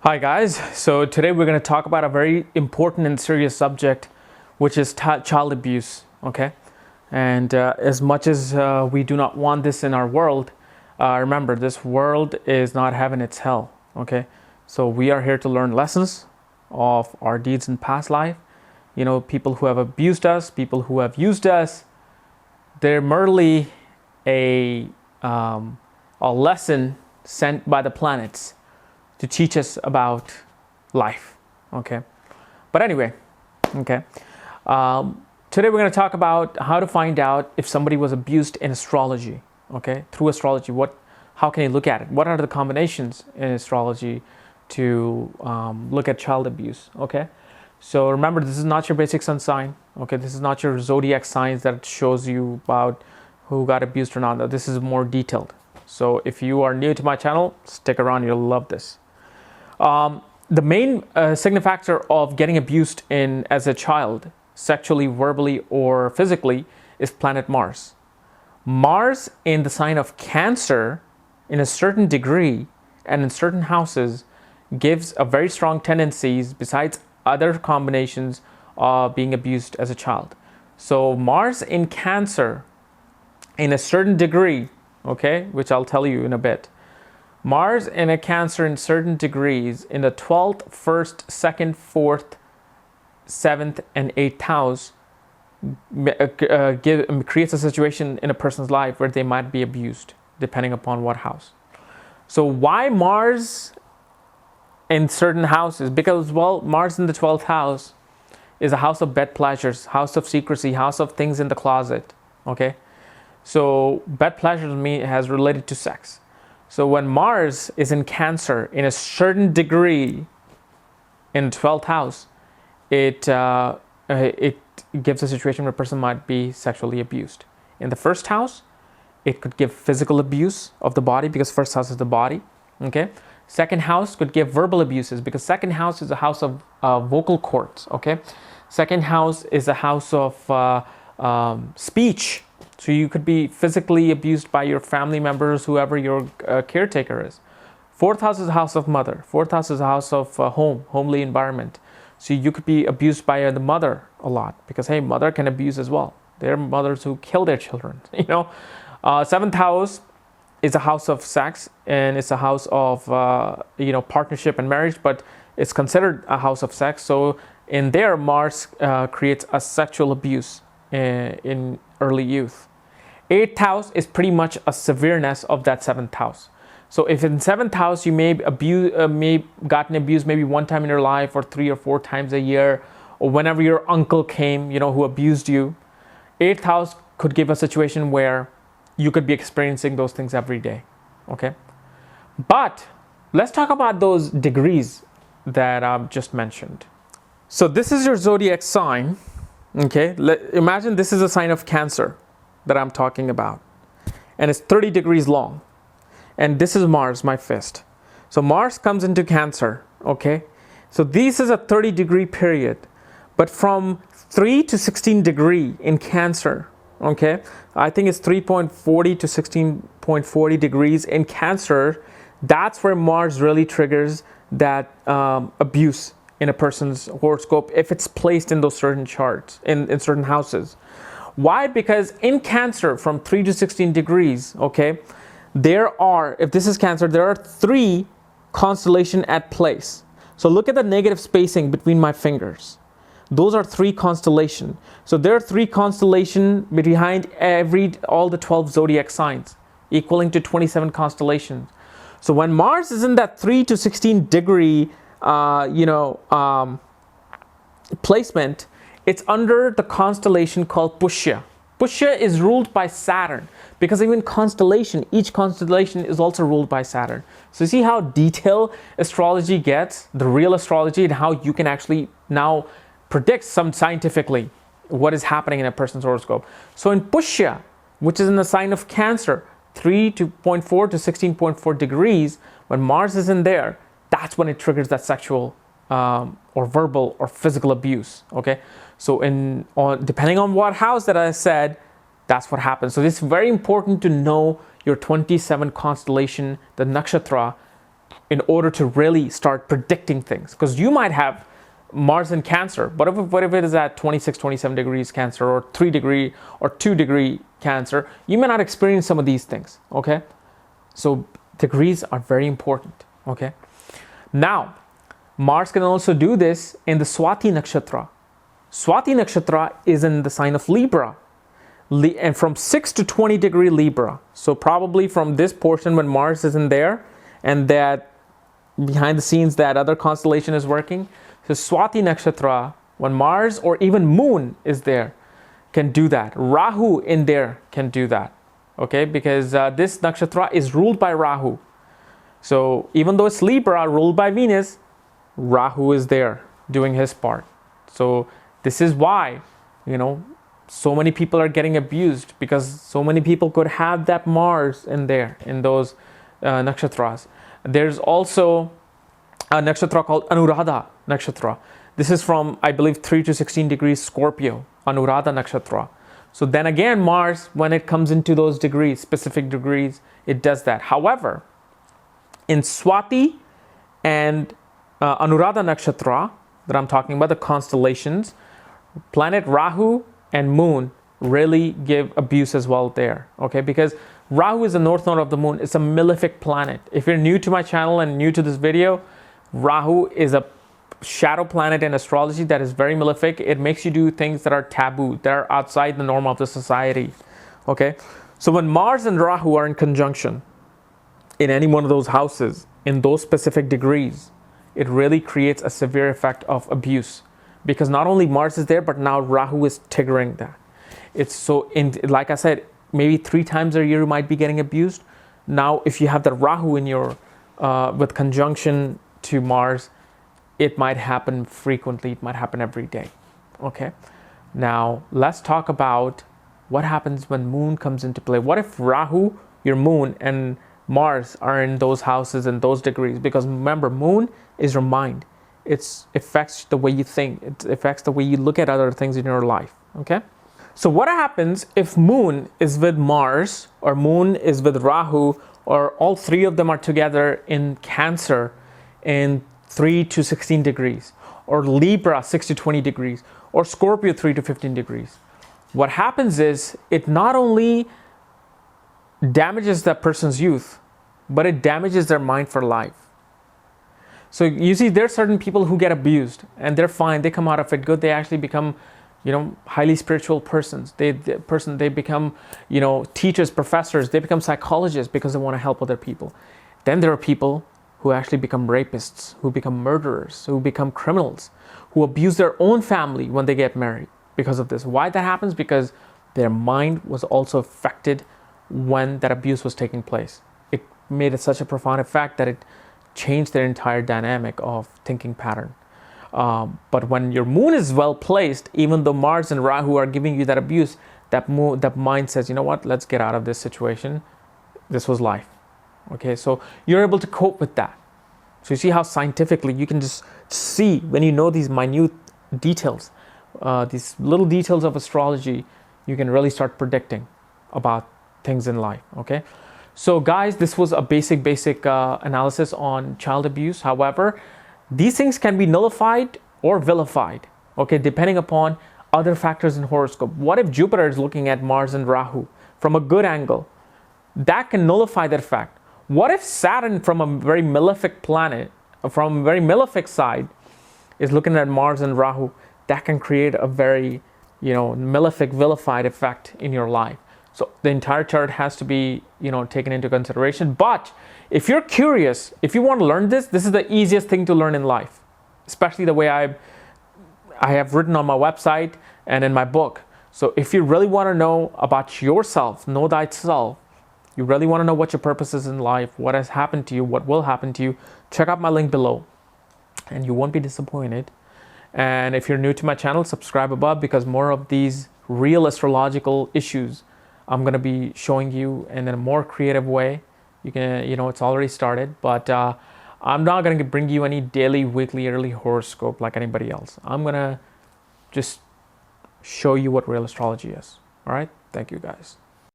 Hi guys, so today we're going to talk about a very important and serious subject, which is child abuse. Okay, and as much as we do not want this in our world, remember, this world is not heaven, it's hell. Okay, so we are here to learn lessons of our deeds in past life. You know, people who have abused us, people who have used us, they're merely a lesson sent by the planets to teach us about life. Okay, but anyway, okay, today we're going to talk about how to find out if somebody was abused in astrology. Okay, through astrology, how can you look at it? What are the combinations in astrology to look at child abuse? Okay, so remember, this is not your basic sun sign. Okay, this is not your zodiac signs that shows you about who got abused or not. This is more detailed. So if you are new to my channel, stick around, you'll love this. The main signifactor of getting abused as a child, sexually, verbally, or physically, is planet Mars. Mars in the sign of Cancer, in a certain degree and in certain houses, gives a very strong tendencies, besides other combinations, of being abused as a child. So Mars in Cancer, in a certain degree, okay, which I'll tell you in a bit. Mars in a Cancer in certain degrees in the 12th, 1st, 2nd, 4th, 7th, and 8th house creates a situation in a person's life where they might be abused, depending upon what house. So why Mars in certain houses? Because, well, Mars in the 12th house is a house of bed pleasures, house of secrecy, house of things in the closet. Okay, so bed pleasures has related to sex. So when Mars is in Cancer in a certain degree in 12th house, it gives a situation where a person might be sexually abused. In the first house, it could give physical abuse of the body, because first house is the body. Okay. Second house could give verbal abuses, because second house is a house of vocal cords. Okay. Second house is a house of speech. So you could be physically abused by your family members, whoever your caretaker is. Fourth house is a house of mother. Fourth house is a house of homely environment. So you could be abused by the mother a lot, because, hey, mother can abuse as well. There are mothers who kill their children, you know. Seventh house is a house of sex, and it's a house of, partnership and marriage, but it's considered a house of sex. So in there, Mars creates a sexual abuse in early youth. Eighth house is pretty much a severeness of that seventh house. So if in seventh house you may gotten abused maybe one time in your life, or 3 or 4 times a year, or whenever your uncle came, who abused you, eighth house could give a situation where you could be experiencing those things every day. Okay, but let's talk about those degrees that I've just mentioned. So this is your zodiac sign. Okay, imagine this is a sign of Cancer that I'm talking about, and it's 30 degrees long, and this is Mars, my fist. So Mars comes into Cancer. Okay, so this is a 30-degree period, but from 3 to 16 degree in Cancer, okay, I think it's 3.40 to 16.40 degrees in Cancer, that's where Mars really triggers that abuse in a person's horoscope, if it's placed in those certain charts, in certain houses. Why? Because in Cancer, from 3 to 16 degrees, okay, if this is Cancer, there are 3 constellations at place. So look at the negative spacing between my fingers. Those are 3 constellations. So there are 3 constellations behind all the 12 zodiac signs, equaling to 27 constellations. So when Mars is in that 3 to 16 degree placement, it's under the constellation called Pushya. Pushya is ruled by Saturn, because even each constellation is also ruled by Saturn. So you see how detailed astrology gets, the real astrology, and how you can actually now predict scientifically what is happening in a person's horoscope. So in Pushya, which is in the sign of Cancer, 3.4 to 16.4 degrees, when Mars is in there, that's when it triggers that sexual or verbal or physical abuse. Okay, so depending on what house that I said, that's what happens. So it's very important to know your 27 constellation, the nakshatra, in order to really start predicting things. Because you might have Mars in Cancer, but what if it is at 26, 27 degrees Cancer, or 3 degree or 2 degree Cancer, you may not experience some of these things, okay? So degrees are very important, okay? Now, Mars can also do this in the Swati Nakshatra. Swati Nakshatra is in the sign of Libra, and from 6 to 20 degree Libra. So probably from this portion when Mars is in there, and that behind the scenes that other constellation is working. So Swati Nakshatra, when Mars or even Moon is there, can do that. Rahu in there can do that, okay? Because this Nakshatra is ruled by Rahu. So even though it's Libra, ruled by Venus, Rahu is there doing his part. So this is why, so many people are getting abused, because so many people could have that Mars in there, in those nakshatras. There's also a nakshatra called Anuradha Nakshatra. This is from, I believe, 3 to 16 degrees Scorpio, Anuradha Nakshatra. So then again, Mars, when it comes into those degrees, specific degrees, it does that. However, in Swati and Anuradha Nakshatra, that I'm talking about, the constellations, planet Rahu and Moon really give abuse as well there, okay? Because Rahu is the north node of the Moon. It's a malefic planet. If you're new to my channel and new to this video, Rahu is a shadow planet in astrology that is very malefic. It makes you do things that are taboo, that are outside the norm of the society, okay? So when Mars and Rahu are in conjunction in any one of those houses, in those specific degrees, it really creates a severe effect of abuse, because not only Mars is there, but now Rahu is triggering that. It's so, like I said, maybe 3 times a year you might be getting abused. Now, if you have the Rahu in your, with conjunction to Mars, it might happen frequently. It might happen every day, okay? Now, let's talk about what happens when Moon comes into play. What if Rahu, your Moon, and Mars are in those houses and those degrees? Because remember, Moon is your mind. It affects the way you think. It affects the way you look at other things in your life, okay? So what happens if Moon is with Mars, or Moon is with Rahu, or all 3 of them are together in Cancer in 3 to 16 degrees, or Libra 6 to 20 degrees, or Scorpio 3 to 15 degrees? What happens is it not only damages that person's youth, but it damages their mind for life. So you see, there are certain people who get abused and they're fine. They come out of it good. They actually become, highly spiritual persons. They become, teachers, professors. They become psychologists because they want to help other people. Then there are people who actually become rapists, who become murderers, who become criminals, who abuse their own family when they get married because of this. Why that happens? Because their mind was also affected when that abuse was taking place. It made it such a profound effect that it changed their entire dynamic of thinking pattern. But when your Moon is well placed, even though Mars and Rahu are giving you that abuse, that mind says, you know what, let's get out of this situation. This was life. Okay, so you're able to cope with that. So you see how scientifically you can just see, when you know these minute details, these little details of astrology, you can really start predicting about things in life, okay? So guys, this was a basic analysis on child abuse. However, these things can be nullified or vilified, okay, depending upon other factors in horoscope. What if Jupiter is looking at Mars and Rahu from a good angle? That can nullify that fact. What if Saturn, from a very malefic planet, from a very malefic side, is looking at Mars and Rahu? That can create a very, malefic, vilified effect in your life. So the entire chart has to be, taken into consideration. But if you're curious, if you want to learn this is the easiest thing to learn in life, especially the way I have written on my website and in my book. So if you really want to know about yourself, know thyself, you really want to know what your purpose is in life, what has happened to you, what will happen to you, check out my link below and you won't be disappointed. And if you're new to my channel, subscribe above, because more of these real astrological issues I'm going to be showing you in a more creative way. You can, it's already started, but I'm not going to bring you any daily, weekly, yearly horoscope like anybody else. I'm going to just show you what real astrology is. All right. Thank you guys.